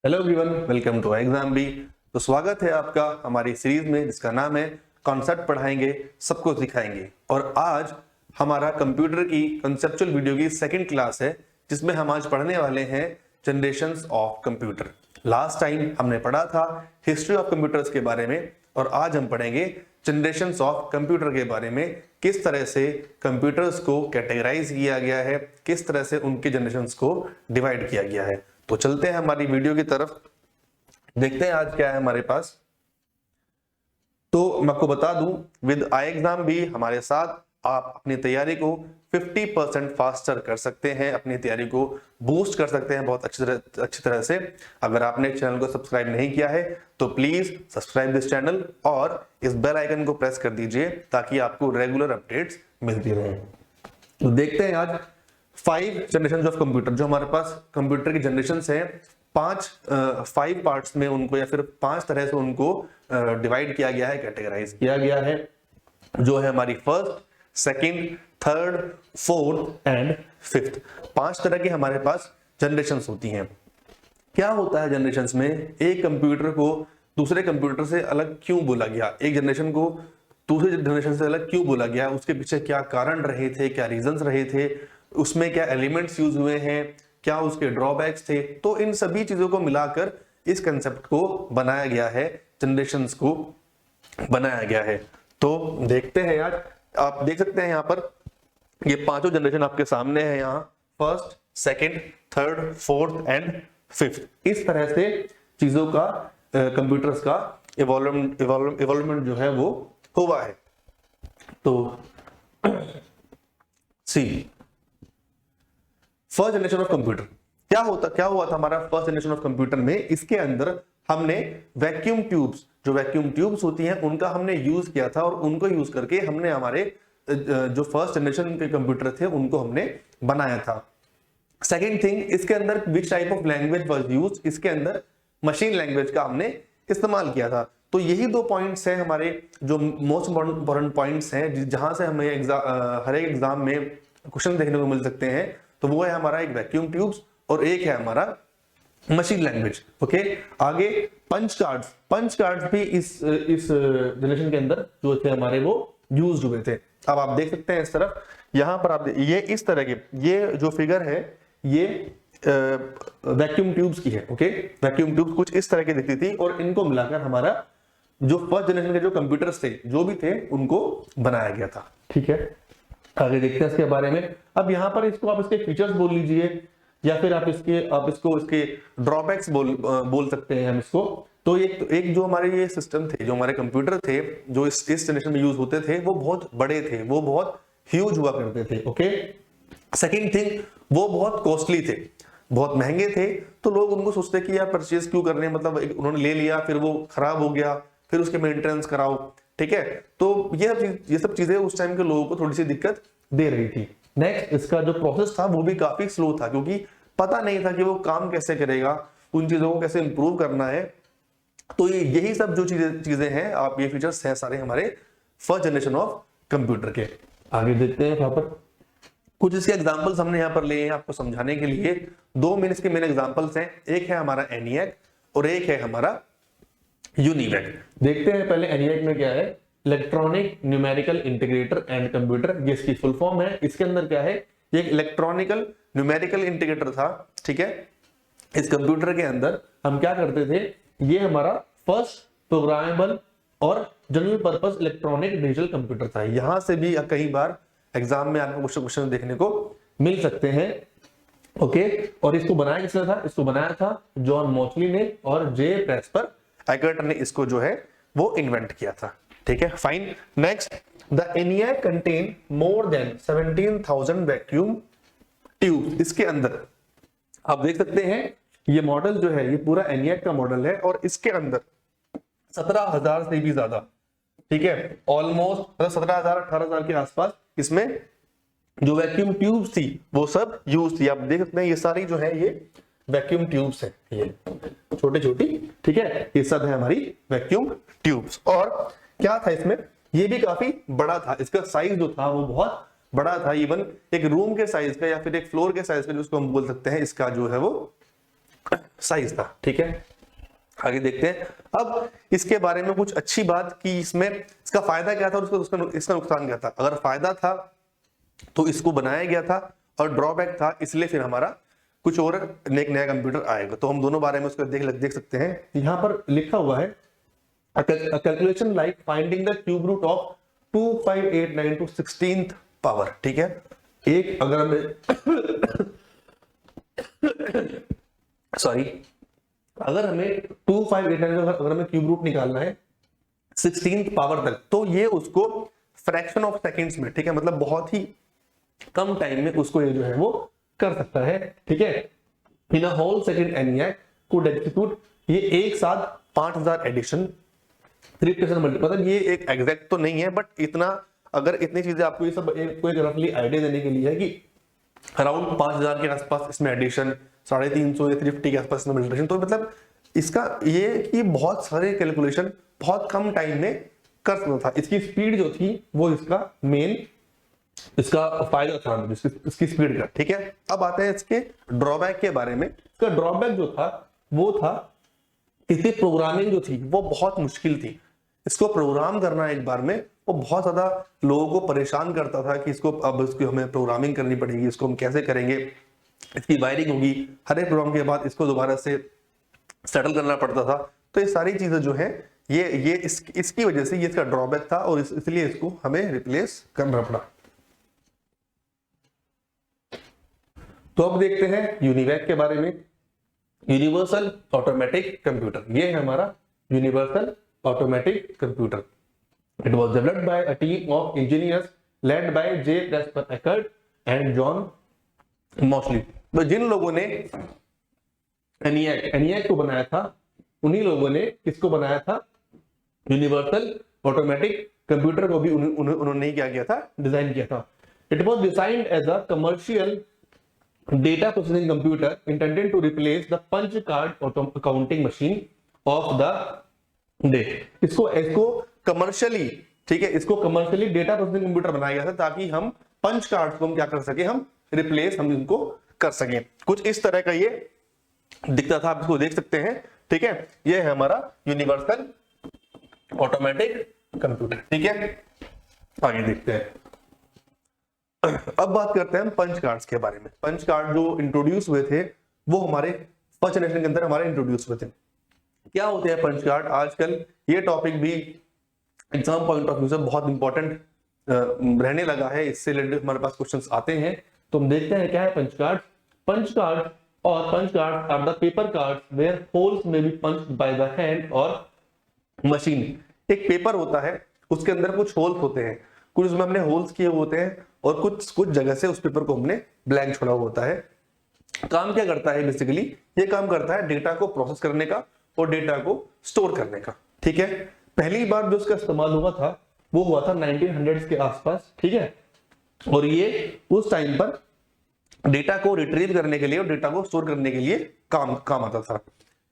Hello everyone, welcome to exam B. तो स्वागत है आपका हमारी सीरीज में जिसका नाम है कॉन्सेप्ट पढ़ाएंगे सबको सिखाएंगे। और आज हमारा कंप्यूटर की कंसेप्चुअल वीडियो की सेकंड क्लास है जिसमें हम आज पढ़ने वाले हैं generations of computer. Last time हमने पढ़ा था हिस्ट्री ऑफ कंप्यूटर्स के बारे में और आज हम पढ़ेंगे जनरेशंस ऑफ कंप्यूटर के बारे में, किस तरह से कंप्यूटर्स को कैटेगराइज किया गया है, किस तरह से उनके जनरेशंस को डिवाइड किया गया है। तो चलते हैं हमारी वीडियो की तरफ, देखते हैं आज क्या है हमारे पास। तो मैं आपको बता दूं, विद आई एग्जाम भी हमारे साथ आप अपनी तैयारी को 50% फास्टर कर सकते हैं, अपनी तैयारी को बूस्ट कर सकते हैं बहुत अच्छी तरह से। अगर आपने चैनल को सब्सक्राइब नहीं किया है तो प्लीज सब्सक्राइब दिस चैनल और इस बेल आइकन को प्रेस कर दीजिए ताकि आपको रेगुलर अपडेट्स मिलती रहें। तो देखते हैं आज 5 जनरेशन ऑफ कंप्यूटर, जो हमारे पास कंप्यूटर की जनरेशन है 5 पार्ट्स में उनको या फिर 5 तरह से उनको डिवाइड किया गया है, कैटेगराइज किया गया है, जो है हमारी first, second, third, fourth and fifth. 5 तरह की हमारे पास जनरेशंस होती हैं। क्या होता है जनरेशंस में, एक कंप्यूटर को दूसरे कंप्यूटर से अलग क्यों बोला गया, एक जनरेशन को दूसरे जनरेशन से अलग क्यों बोला गया, उसके पीछे क्या कारण रहे थे, क्या रीजंस रहे थे, उसमें क्या एलिमेंट्स यूज हुए हैं, क्या उसके ड्रॉबैक्स थे। तो इन सभी चीजों को मिलाकर इस कंसेप्ट को बनाया गया है, जनरेशंस को बनाया गया है। तो देखते हैं यार, आप देख सकते हैं यहाँ पर ये 5 जनरेशन आपके सामने है, यहाँ first, second, third, fourth and fifth. इस तरह से चीजों का कंप्यूटर्स का इवॉल्वमेंट जो है वो हुआ है। तो सी फर्स्ट जनरेशन ऑफ कंप्यूटर क्या हुआ था हमारा फर्स्ट जनरेशन ऑफ कंप्यूटर में। इसके अंदर हमने वैक्यूम ट्यूब्स होती हैं उनका हमने यूज किया था और उनको यूज करके हमने हमारे जो फर्स्ट जनरेशन के कंप्यूटर थे उनको हमने बनाया था। सेकेंड थिंग, इसके अंदर which type of language was used, इसके अंदर मशीन लैंग्वेज का हमने इस्तेमाल किया था। तो यही 2 पॉइंट्स हैं हमारे जो मोस्ट इंपॉर्टेंट पॉइंट्स हैं, जहां से हमें हर एक एग्जाम में क्वेश्चन देखने को मिल सकते हैं। तो वो है हमारा एक वैक्यूम ट्यूब्स और एक है हमारा मशीन लैंग्वेज। ओके, आगे पंच कार्ड्स भी इस जनरेशन के अंदर जो थे हमारे वो यूज हुए थे। अब आप देख सकते हैं इस तरफ, यहां पर आप ये इस तरह के, ये जो फिगर है ये वैक्यूम ट्यूब्स की है। ओके, वैक्यूम ट्यूब्स कुछ इस तरह की दिखती थी और इनको मिलाकर हमारा जो फर्स्ट जनरेशन के जो कंप्यूटर्स थे जो भी थे उनको बनाया गया था। ठीक है, आगे देखते हैं इसके बारे में। अब यहाँ पर इसको आप इसके फीचर्स बोल लीजिए या फिर आप इसको इसके ड्रॉबैक्स बोल सकते हैं हम इसको। तो एक जो हमारे ये सिस्टम थे, जो हमारे कंप्यूटर थे जो इस जनरेशन में यूज होते थे, वो बहुत बड़े थे, वो बहुत ह्यूज हुआ करते थे। ओके, सेकेंड थिंग, वो बहुत कॉस्टली थे, बहुत महंगे थे। तो लोग उनको सोचते कि यार परचेज क्यों कर रहे हैं, मतलब उन्होंने ले लिया फिर वो खराब हो गया, फिर उसके मेंटेनेंस कराओ। ठीक है, तो ये सब चीजें उस टाइम के लोगों को थोड़ी सी दिक्कत दे रही थी। नेक्स्ट, इसका जो प्रोसेस था वो भी काफी स्लो था, क्योंकि पता नहीं था कि वो काम कैसे करेगा, उन चीजों को कैसे इंप्रूव करना है। तो यही सब जो चीजें हैं, आप ये फीचर्स हैं सारे हमारे फर्स्ट जनरेशन ऑफ कंप्यूटर के। आगे देखते हैं यहाँ पर कुछ इसके एग्जांपल्स हमने यहाँ पर लिए हैं आपको समझाने के लिए। 2 इसके मेन एग्जांपल्स हैं, एक है हमारा एनिएक और एक है हमारा यूनिवैक। देखते हैं पहले एनिएक में क्या है, electronic numerical integrator and computer, ये इसकी फुल फॉर्म है। इसके अंदर क्या है, ये एक इलेक्ट्रॉनिकल न्यूमेरिकल इंटीग्रेटर था। ठीक है, इस कंप्यूटर के अंदर हम क्या करते थे, ये हमारा फर्स्ट प्रोग्रामेबल और general purpose electronic digital computer था। यहां से भी कई बार एग्जाम में आपको क्वेश्चन देखने को मिल सकते हैं। ओके, और इसको बनाया किसने था, इसको बनाया था जॉन मॉचली ने और जे प्रेस्पर एगर्ट ने इसको जो है वो इन्वेंट किया था। ठीक है, fine. Next, the ENIAC contain more than 17,000 vacuum tube. इसके अंदर आप देख सकते हैं ये मॉडल जो है, ये पूरा ENIAC का मॉडल है और इसके अंदर 17,000 से भी ज्यादा, ठीक है, ऑलमोस्ट 17,000 18,000 के आसपास इसमें जो वैक्यूम ट्यूब्स थी वो सब यूज थी। आप देख सकते हैं ये सारी जो है ये वैक्यूम ट्यूब्स है, ये छोटी छोटी। ठीक है, ये सब है हमारी वैक्यूम ट्यूब्स। और क्या था इसमें, ये भी काफी बड़ा था, इसका साइज जो था वो बहुत बड़ा था, इवन एक रूम के साइज का या फिर एक फ्लोर के साइज का, जिसको हम बोल सकते हैं इसका जो है वो साइज था। ठीक है, आगे देखते हैं। अब इसके बारे में कुछ अच्छी बात कि इसमें इसका फायदा क्या था और इसका नुकसान क्या था। अगर फायदा था तो इसको बनाया गया था, और ड्रॉबैक था इसलिए फिर हमारा कुछ और एक नया कंप्यूटर आएगा। तो हम दोनों बारे में उसको देख सकते हैं। यहाँ पर लिखा हुआ है calculation like finding the cube root of 2589 to 16th power. ठीक है, एक अगर हमें सॉरी अगर हमें 2589 अगर हमें क्यूब रूट निकालना है 16th पावर तक, तो ये उसको फ्रैक्शन ऑफ सेकंड्स में, ठीक है, मतलब बहुत ही कम टाइम में उसको ये जो है वो कर सकता है। ठीक है, in a whole second ENIAC could execute, ये एक साथ 5000 एडिशन 3% मल्टी, मतलब ये एक एग्जैक्ट तो नहीं है, बट इतना, अगर इतनी चीजें आपको ये सब कोई रफली आइडिया देने के लिए है कि अराउंड 5000 के आसपास इसमें एडिशन, 350 या 350 के आसपास इसमें मल्टीप्लिकेशन, तो मतलब इसका ये कि बहुत सारे कैलकुलेशन बहुत कम टाइम में कर सकता था। इसकी स्पीड जो थी वो इसका मेन इसका फायदा था इसकी स्पीड का। ठीक है, अब आते हैं इसके ड्रॉबैक के बारे में। इसका ड्रॉबैक जो था वो था इसकी प्रोग्रामिंग जो थी वो बहुत मुश्किल थी। इसको प्रोग्राम करना एक बार में वो बहुत ज्यादा लोगों को परेशान करता था कि इसको अब इसको हमें प्रोग्रामिंग करनी पड़ेगी, इसको हम कैसे करेंगे, इसकी वायरिंग होगी, हर एक प्रोग्राम के बाद इसको दोबारा से सेटल करना पड़ता था। तो ये सारी चीजें जो है ये इसकी वजह से ये इसका ड्रॉबैक था, और इसलिए इसको हमें रिप्लेस करना पड़ा। तो अब देखते हैं यूनिवैक के बारे में। यूनिवर्सल ऑटोमेटिक कंप्यूटर, ये है हमारा universal automatic computer. It was developed by a team of engineers led by J Presper Eckert and John Mauchly. तो जिन लोगों ने ENIAC को बनाया था, उन्हीं लोगों ने किसको बनाया था, यूनिवर्सल ऑटोमेटिक कंप्यूटर को भी उन्होंने क्या किया था, डिजाइन किया था। It was designed as a commercial data processing computer intended to replace the punch card counting machine of the day। इसको कमर्शियली, ठीक है, इसको कमर्शियली डेटा प्रोसेसिंग कंप्यूटर बनाया गया था ताकि हम पंच कार्ड को हम क्या कर सके, हम रिप्लेस हम इनको कर सके। कुछ इस तरह का ये दिखता था, आप इसको देख सकते हैं। ठीक है, ये है हमारा यूनिवर्सल ऑटोमेटिक कंप्यूटर। ठीक है, आगे देखते हैं। अब बात करते हैं पंच कार्ड्स के बारे में। पंच कार्ड जो इंट्रोड्यूस हुए थे वो हमारे फर्स्ट जनरेशन के अंदर हमारे इंट्रोड्यूस हुए थे। क्या होते हैं पंच कार्ड, आजकल ये टॉपिक भी एग्जाम पॉइंट ऑफ व्यू से बहुत इंपॉर्टेंट रहने लगा है। इससे रिलेटेड हमारे पास क्वेश्चंस आते हैं, तो हम देखते हैं क्या है पंच कार्ड। पंच कार्ड और punch card are the paper cards where holes may be punched by the hand और मशीन। एक पेपर होता है, उसके अंदर कुछ होल्स होते हैं, कुछ उसमें हमने होल्स किए होते हैं, और कुछ जगह से उस पेपर को हमने ब्लैंक छोड़ा हुआ होता है। काम क्या करता है बेसिकली, ये काम करता है डेटा को प्रोसेस करने का और डेटा को स्टोर करने का। ठीक है, पहली बार जो इसका इस्तेमाल हुआ था वो हुआ था 1900s के आसपास। ठीक है, और ये उस टाइम पर डेटा को रिट्रीव करने के लिए और डेटा को स्टोर करने के लिए काम आता था।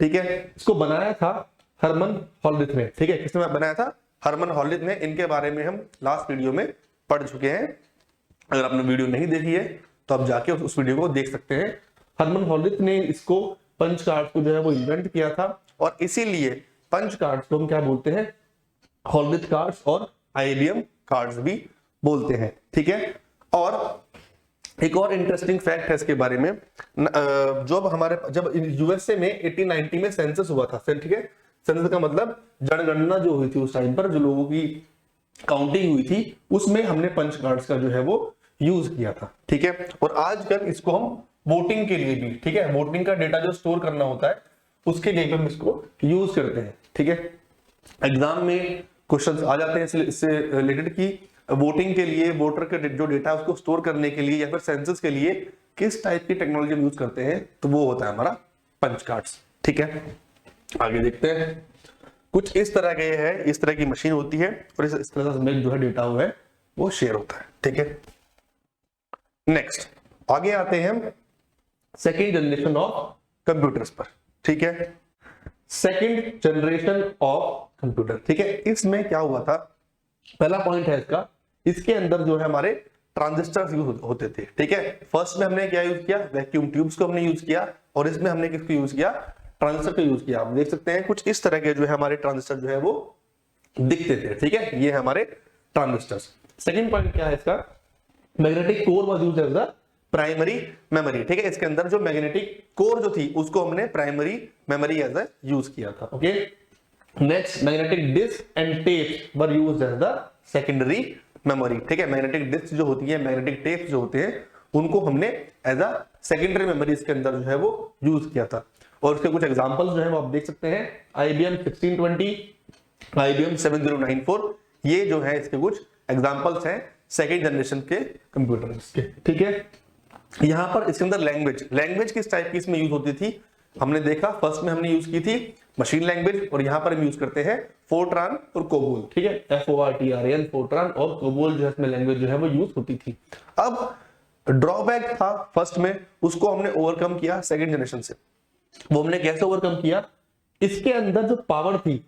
ठीक है, इसको बनाया था हरमन हॉलरिथ ने। ठीक है, किसने बनाया था, हरमन हॉलरिथ ने। इनके बारे में हम लास्ट वीडियो में पढ़ चुके हैं, अगर आपने वीडियो नहीं देखी है तो आप जाके उस वीडियो को देख सकते हैं। हरमन हॉलरिथ ने इसको पंच कार्ड को जो है वो इन्वेंट किया था, और इसीलिए पंच कार्ड को हम क्या बोलते हैं, हॉलरिथ कार्ड्स और IBM कार्ड्स भी बोलते हैं। ठीक है, और एक और इंटरेस्टिंग फैक्ट है इसके बारे में, जब USA में 1890 में सेंसस हुआ था। ठीक है, सेंसस का मतलब जनगणना जो हुई थी उस टाइम पर, जो लोगों की काउंटिंग हुई थी, उसमें हमने पंच कार्ड्स का जो है वो यूज किया था। ठीक है, और आजकल इसको हम वोटिंग के लिए भी, ठीक है, वोटिंग का डेटा जो स्टोर करना होता है उसके लिए भी हम इसको यूज करते हैं। ठीक है, एग्जाम में क्वेश्चंस आ जाते हैं इससे रिलेटेड कि वोटिंग के लिए वोटर का जो डेटा है उसको स्टोर करने के लिए या फिर सेंसस के लिए किस टाइप की टेक्नोलॉजी हम यूज करते हैं, तो वो होता है हमारा पंच कार्ड्स। ठीक है, आगे देखते हैं। कुछ इस तरह के है, इस तरह की मशीन होती है, और इस तरह से जो है डेटा हुआ है वो शेयर होता है। ठीक है, नेक्स्ट आगे आते हैं हम सेकेंड जनरेशन ऑफ कंप्यूटर्स पर। ठीक है, सेकेंड जनरेशन ऑफ कंप्यूटर। ठीक है, इसमें क्या हुआ था, पहला पॉइंट है इसका, इसके अंदर जो है हमारे ट्रांजिस्टर्स यूज होते थे। ठीक है, फर्स्ट में हमने क्या यूज किया, वैक्यूम ट्यूब्स को हमने यूज किया, और इसमें हमने किसको यूज किया, ट्रांजिस्टर का यूज किया। आप देख सकते हैं कुछ इस तरह के जो है हमारे ट्रांजिस्टर जो है वो दिखते थे, ठीक है, ये हमारे ट्रांजिस्टर्स। सेकंड पॉइंट क्या है इसका, magnetic core was used as the primary memory, ठीक है, इसके अंदर जो मैग्नेटिक कोर जो थी उसको हमने primary memory as a use किया था। Okay, next magnetic disk and tapes were used as the secondary memory, ठीक है, मैग्नेटिक डिस्क जो होती है, मैग्नेटिक टेप्स जो होते हैं उनको हमने एज अ सेकेंडरी मेमोरी इसके अंदर जो है वो यूज किया था। और उसके कुछ एग्जांपल्स जो है वो आप देख सकते हैं, IBM 1620, IBM 7094, ये जो है इसके कुछ एग्जांपल्स हैं सेकेंड जनरेशन के कंप्यूटर्स के, ठीक है। यहां पर इसके अंदर लैंग्वेज किस टाइप की इसमें यूज होती थी हमने देखा, फर्स्ट में हमने यूज की थी मशीन लैंग्वेज, और यहां पर हम यूज करते हैं फोर्ट्रान और कोबोल, ठीक है, FORTRAN, फोर्ट्रान और कोबोल जो है इसमें लैंग्वेज जो है वो यूज होती थी। अब ड्रॉबैक था फर्स्ट में, उसको हमने ओवरकम किया सेकंड जनरेशन से। वो हमने कैसे ओवरकम किया, इसके अंदर जो पावर थी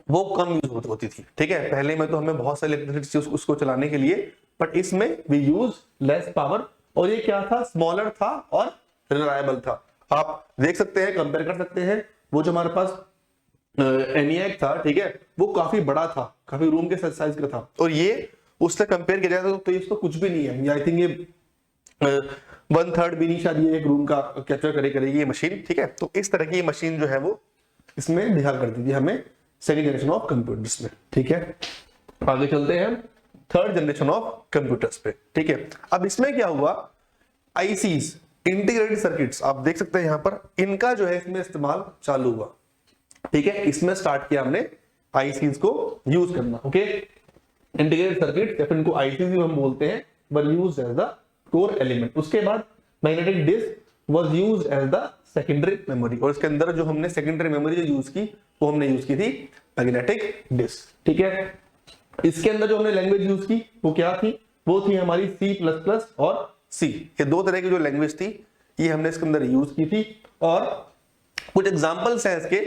वो कम यूज होती थी, ठीक है, पहले में तो हमें बहुत सारी इलेक्ट्रिसिटी उसको चलाने के लिए, बट इसमें वी यूज लेस पावर, और ये क्या था, स्मॉलर था और रिलायबल था। आप देख सकते हैं, कंपेयर कर सकते हैं, वो जो हमारे पास ENIAC था, ठीक है, वो काफी बड़ा था, काफी रूम के साइज का था, और ये उससे कंपेयर किया जाए तो इसको कुछ भी नहीं है, आई थिंक ये 1/3 भी नहीं शायद ये एक रूम का कैप्चर करेगी ये मशीन, ठीक है। तो इस तरह की मशीन जो है वो इसमें दिखा करती थी हमें सेकेंड जनरेशन ऑफ कंप्यूटर्स में, ठीक है। आगे चलते हैं थर्ड जनरेशन ऑफ कंप्यूटर्स पे, ठीक है। अब इसमें क्या हुआ, आईसीज, इंटीग्रेटेड सर्किट्स, आप देख सकते हैं यहां पर, इनका जो है इसमें इस्तेमाल चालू हुआ, ठीक है, इसमें स्टार्ट किया हमने आईसीज को यूज करना। ओके, इंटीग्रेटेड सर्किट या फिर इनको आईसीज भी हम बोलते हैं, were used as the core element. उसके बाद magnetic disk was used as the secondary memory, और इसके अंदर जो हमने सेकेंडरी मेमोरी जो यूज की वो हमने यूज की थी मैग्नेटिक डिस्क, ठीक है। इसके अंदर जो हमने लैंग्वेज यूज की वो क्या थी, वो थी हमारी C++ और C, ये दो तरह की जो लैंग्वेज थी ये हमने इसके अंदर यूज की थी। और कुछ एग्जांपल्स हैं इसके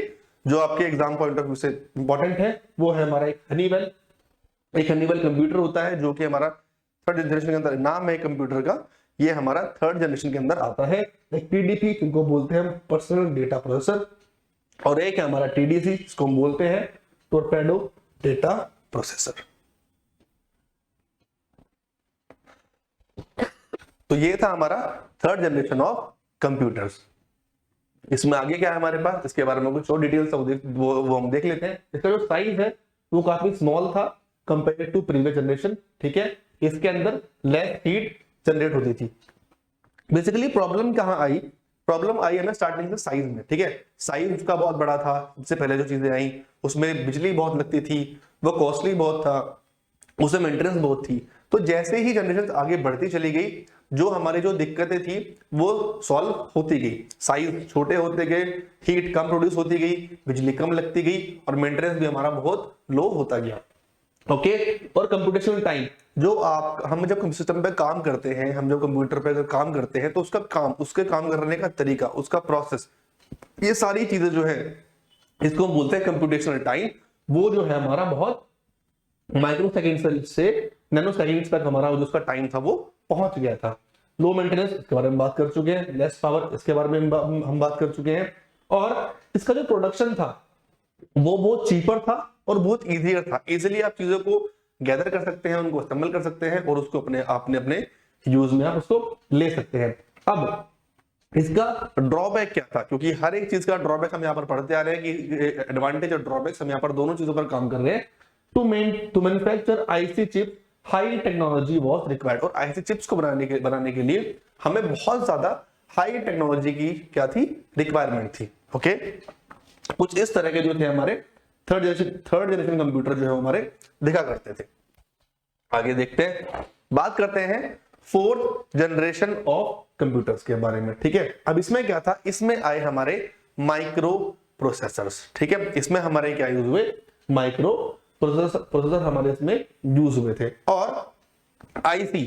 जो आपके एग्जाम पॉइंट ऑफ व्यू से इंपॉर्टेंट है, वो है हमारा एक हनीवेल कंप्यूटर होता है जो कि हमारा थर्ड जनरेशन के अंदर नाम है कंप्यूटर का, ये हमारा थर्ड जनरेशन के अंदर आता है। एक PDP जिनको बोलते हैं हम पर्सनल डेटा प्रोसेसर, और एक है हमारा TDC जिसको हम बोलते हैं टोरपेडो डेटा प्रोसेसर। तो ये था हमारा थर्ड जनरेशन ऑफ कंप्यूटर्स। इसमें आगे क्या है हमारे पास, इसके बारे में कुछ और डिटेल्स वो हम देख लेते हैं। इसका जो साइज है वो काफी स्मॉल था कंपेयर टू प्रीवियस जनरेशन, ठीक है। इसके अंदर लेस हीट जनरेट होती थी। बेसिकली प्रॉब्लम कहां आई, प्रॉब्लम आई है ना स्टार्टिंग से साइज में, ठीक है, साइज उसका बहुत बड़ा था, इससे पहले जो चीजें आई उसमें बिजली बहुत लगती थी, वो कॉस्टली बहुत था, उसमें मेंटेनेंस बहुत थी। तो जैसे ही जनरेशन आगे बढ़ती चली गई, जो हमारी जो दिक्कतें थी वो सॉल्व होती गई, साइज छोटे होते गए, हीट कम प्रोड्यूस होती गई, बिजली कम लगती गई, और मेंटेनेंस भी हमारा बहुत लो होता गया। ओके, और कंप्यूटेशनल टाइम, जो हम जब सिस्टम पे काम करते हैं, हम जब कंप्यूटर पे अगर काम करते हैं तो उसके काम करने का तरीका, उसका प्रोसेस, ये सारी चीजें जो है इसको हम बोलते हैं कंप्यूटेशनल टाइम। वो जो है हमारा बहुत माइक्रो सेकेंड से नैनो सेकेंड्स तक हमारा जो उसका टाइम था वो पहुंच गया था। लो मेंटेनेंस, इसके बारे में बात कर चुके हैं, लेस पावर, इसके बारे में हम बात कर चुके हैं, और इसका जो प्रोडक्शन था वो बहुत चीपर था और बहुत इजियर था। इजिली आप चीजों को गैदर कर सकते हैं, उनको असेंबल कर सकते हैं, और उसको अपने यूज में आप उसको ले सकते हैं। अब इसका ड्रॉबैक क्या था, क्योंकि हर एक चीज का ड्रॉबैक हम यहाँ पर पढ़ते आ रहे हैं कि एडवांटेज और ड्रॉबैक्स हम यहाँ पर दोनों चीजों पर काम कर रहे हैं। To manufacture IC chip high technology was required, और आईसी चिप्स को बनाने के लिए हमें बहुत ज्यादा हाई टेक्नोलॉजी की क्या थी, रिक्वायरमेंट थी। ओके, कुछ इस तरह के जो थे हमारे थर्ड जनरेशन कंप्यूटर जो है हमारे दिखा करते थे। आगे देखते हैं, बात करते हैं फोर्थ जनरेशन ऑफ कंप्यूटर्स के बारे में, ठीक है। अब इसमें क्या था, इसमें आए हमारे माइक्रो प्रोसेसर्स, ठीक है, इसमें हमारे क्या यूज हुए, माइक्रो प्रोसेसर हमारे इसमें यूज हुए थे। और आईसी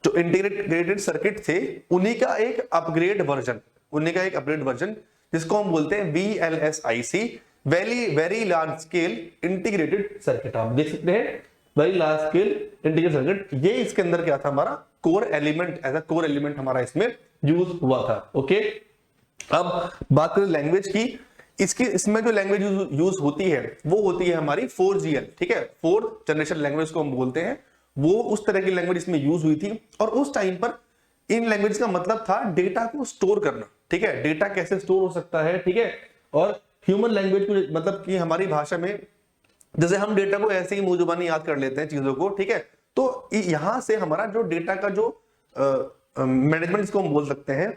जो इंटीग्रेटेड सर्किट थे उन्हीं का एक अपग्रेड वर्जन, जिसको हम बोलते हैं VLSIC, very large scale integrated circuit. आप देख सकते हैं very large scale integrated circuit, ये इसके अंदर क्या था, हमारा core element, as a core element हमारा इसमें यूज हुआ था। ओके, अब बात करें लैंग्वेज की, इसमें जो लैंग्वेज यूज होती है वो होती है हमारी 4GL, ठीक है, 4th जनरेशन लैंग्वेज को हम बोलते हैं। वो उस तरह की लैंग्वेज इसमें यूज हुई थी और उस टाइम पर इन लैंग्वेज का मतलब था डेटा को स्टोर करना, ठीक है, डेटा कैसे स्टोर हो सकता है, ठीक है। और ह्यूमन लैंग्वेज को मतलब कि हमारी भाषा में जैसे हम डेटा को ऐसे ही मुंह जुबानी याद कर लेते हैं चीजों को, ठीक है, तो यहां से हमारा जो डेटा का जो मैनेजमेंट इसको हम बोल सकते हैं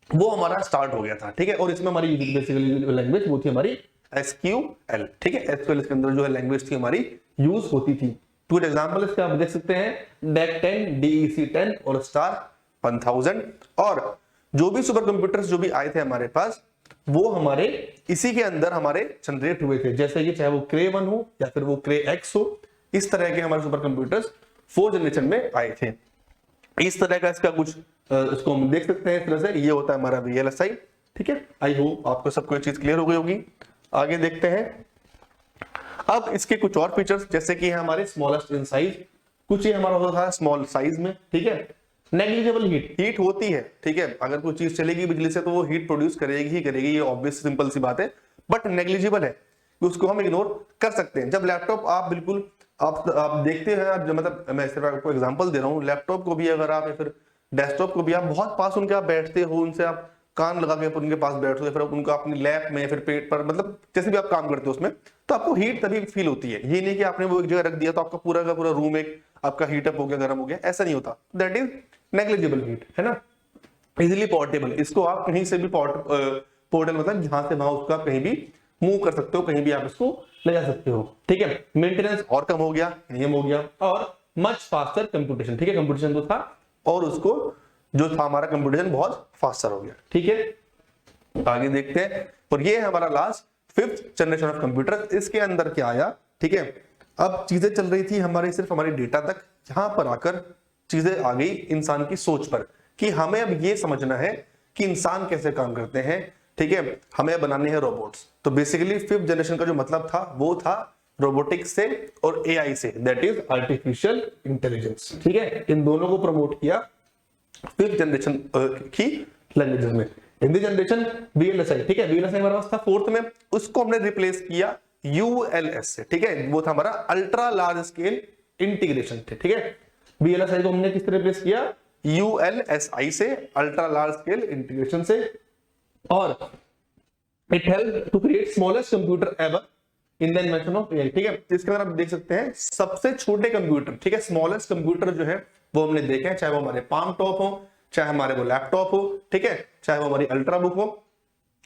वो हमारा स्टार्ट हो गया था, ठीक है। और इसमें हमारी बेसिकली लैंग्वेज वो थी हमारी SQL, ठीक है। SQL इसके अंदर जो है लैंग्वेज थी हमारी यूज होती थी। टू एग्जांपल इसके आप देख सकते हैं DEC 10, DEC 10 और स्टार 1000। और जो भी सुपर कंप्यूटर्स जो भी आए थे हमारे पास वो हमारे इसी के अंदर हमारे जनरेट हुए थे, जैसे कि चाहे वो क्रे 1 हो या फिर वो क्रे X हो, इस तरह के हमारे सुपर कंप्यूटर्स 4th जनरेशन में आए थे। इस तरह का इसका कुछ इसको हम देख सकते हैं इस तरह से, ये होता है हमारा VLSI, ठीक है। आई होप आपको सब कोई चीज क्लियर हो गई होगी। आगे देखते हैं अब इसके कुछ और फीचर्स, जैसे कि हमारे स्मॉलेस्ट इन साइज, कुछ ये हमारा होता है स्मॉल साइज में, ठीक है। नेग्लिजिबल हीट होती है, ठीक है, अगर कोई चीज चलेगी बिजली से तो वो हीट प्रोड्यूस करेगी ही करेगी, ये ऑब्वियस सिंपल सी बात है, बट नेग्लिजिबल है, उसको हम इग्नोर कर सकते हैं। जब लैपटॉप आप बिल्कुल आप देखते हैं, आप मतलब मैं सिर्फ आपको एग्जांपल दे रहा हूँ, लैपटॉप को भी अगर आप या फिर डेस्कटॉप को भी आप बहुत पास उनके आप बैठते हो, उनसे आप कान लगा के उनके पास बैठते हो, फिर उनको अपनी लैप में फिर पेट पर मतलब जैसे भी आप काम करते हो उसमें, तो आपको हीट तभी फील होती है। ये नहीं कि आपने वो एक जगह रख दिया तो आपका पूरा का पूरा रूम एक आपका हीटअप हो गया, गर्म हो गया, ऐसा नहीं होता। दैट इज नेग्लिजिबल हीट, है ना। इजिली पोर्टेबल, इसको आप कहीं से भी पोर्टल मतलब यहां से वहां उसको आप कहीं भी मूव कर सकते हो, कहीं भी आप इसको ले जा सकते हो, ठीक है। मेंटेनेंस और कम हो गया, नियम हो गया, और मच फास्टर कंप्यूटेशन, ठीक है, कंप्यूटेशन तो था और उसको जो था हमारा कंप्यूटेशन बहुत फास्टर हो गया, ठीक है। आगे देखते हैं, और ये है हमारा last 5th generation of computer. इसके अंदर क्या आया, ठीक है, अब चीजें चल रही थी हमारी सिर्फ हमारी डेटा तक, यहां पर आकर चीजें आ गई इंसान की सोच पर, कि हमें अब ये समझना है कि इंसान कैसे काम करते हैं, ठीक है, हमें बनाने हैं रोबोट्स। तो बेसिकली 5th जनरेशन का जो मतलब था वो था रोबोटिक्स से और AI से, दैट इज आर्टिफिशियल इंटेलिजेंस, ठीक है। इन दोनों को प्रमोट किया 5th जनरेशन की लैंग्वेजेस में। हिंदी जनरेशन VLSI, ठीक है, VLSI हमारे पास था 4th में, उसको हमने रिप्लेस किया ULS से, ठीक है, वो था हमारा अल्ट्रा लार्ज स्केल इंटीग्रेशन थे, ठीक है। VLSI को हमने किस तरह रिप्लेस किया, ULSI से, अल्ट्रा लार्ज स्केल इंटीग्रेशन से। और it help to create smallest computer ever in the invention of AI, ठीक है। इसके अंदर आप देख सकते हैं सबसे छोटे कंप्यूटर, ठीक है, स्मॉलेस्ट कंप्यूटर जो है वो हमने देखे हैं, चाहे वो हमारे पाम टॉप हो, चाहे हमारे वो लैपटॉप हो, ठीक है, चाहे वो हमारी अल्ट्रा बुक हो,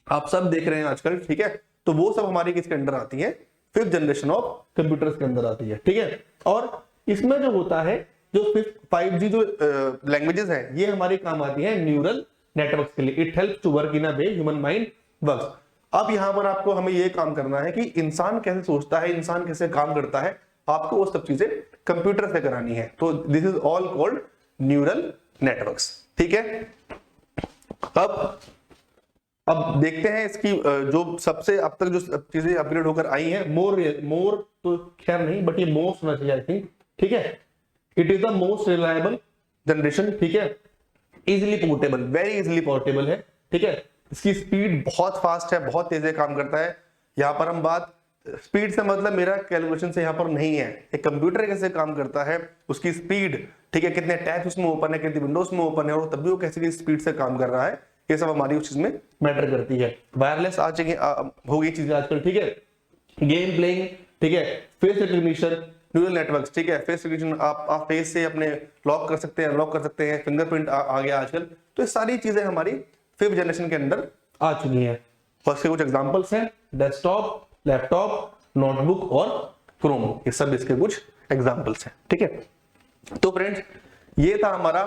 आप सब देख रहे हैं आजकल, ठीक है। तो वो सब हमारी किसके अंदर आती है, 5th जनरेशन ऑफ कंप्यूटर्स के अंदर आती है, ठीक है। और इसमें जो होता है जो 5G जो लैंग्वेजेस है ये हमारे काम आती है न्यूरल नेटवर्क्स के लिए। It helps to work in a way human mind works. अब यहां पर आपको हमें ये काम करना है कि इंसान कैसे सोचता है, इंसान कैसे काम करता है, आपको वो सब चीजें कंप्यूटर से करानी है। तो this is all called neural networks, ठीक है। अब देखते हैं इसकी जो सबसे अब तक जो चीजें अपग्रेड होकर आई हैं, मोर तो खैर नहीं, बट ये मोस्ट होना चाहिए आई थिंक, ठीक है। It is the most reliable generation, ठीक है, easily portable, very easily portable है, ठीक है। इसकी स्पीड बहुत फास्ट है, बहुत तेज काम करता है। यहाँ पर हम बात स्पीड से मतलब मेरा कैलकुलेशन से यहाँ पर नहीं है, एक कंप्यूटर कैसे काम करता है, उसकी स्पीड, ठीक है, कितने टैब्स उसमें ओपन है, कितनी विंडोज में ओपन है, और तब भी वो कैसे स्पीड से काम कर रहा है, ये सब हमारी उस चीज में मैटर करती है। वायरलेस आ हो गई चीजें आजकल, ठीक है, गेम प्लेइंग, ठीक है, फेस रिकग्निशन, न्यूरल नेटवर्क्स, ठीक है, फेस रिकग्निशन आप फेस से अपने लॉक कर सकते हैं, अनलॉक कर सकते हैं, फिंगरप्रिंट आ गया आजकल। तो ये सारी चीजें हमारी 5th जनरेशन के अंदर आ चुकी हैं। और इसके कुछ एग्जांपल्स हैं, डेस्कटॉप, लैपटॉप, नोटबुक और क्रोमबुक, ये सब इसके कुछ एग्जांपल्स हैं, ठीक है। तो फ्रेंड्स ये था हमारा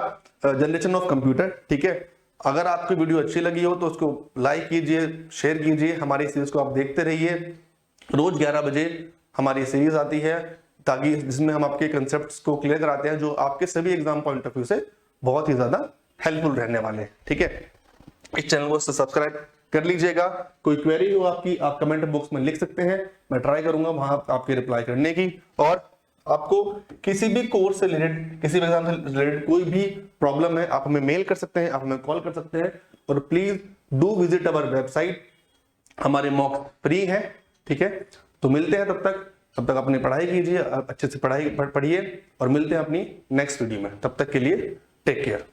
जनरेशन ऑफ कंप्यूटर, ठीक है। अगर आपको वीडियो अच्छी लगी हो तो उसको लाइक कीजिए, शेयर कीजिए, हमारी सीरीज को आप देखते रहिए। रोज 11 बजे हमारी सीरीज आती है, ताकि जिसमें हम आपके कंसेप्ट्स को क्लियर कराते हैं, जो आपके सभी एग्जाम पॉइंट ऑफ व्यू से बहुत ही ज्यादा हेल्पफुल रहने वाले हैं, ठीक है। इस चैनल को सब्सक्राइब कर लीजिएगा। कोई क्वेरी हो आपकी, आप कमेंट बॉक्स में लिख सकते हैं, मैं ट्राई करूंगा वहां आपके रिप्लाई करने की। और आपको किसी भी कोर्स से रिलेटेड, किसी भी एग्जाम से रिलेटेड कोई भी प्रॉब्लम है, आप हमें मेल कर सकते हैं, आप हमें कॉल कर सकते हैं, और please do visit our website. हमारे मॉक फ्री है, ठीक है। तो मिलते हैं तब तक अपनी पढ़ाई कीजिए, अच्छे से पढ़िए, और मिलते हैं अपनी नेक्स्ट वीडियो में। तब तक के लिए टेक केयर।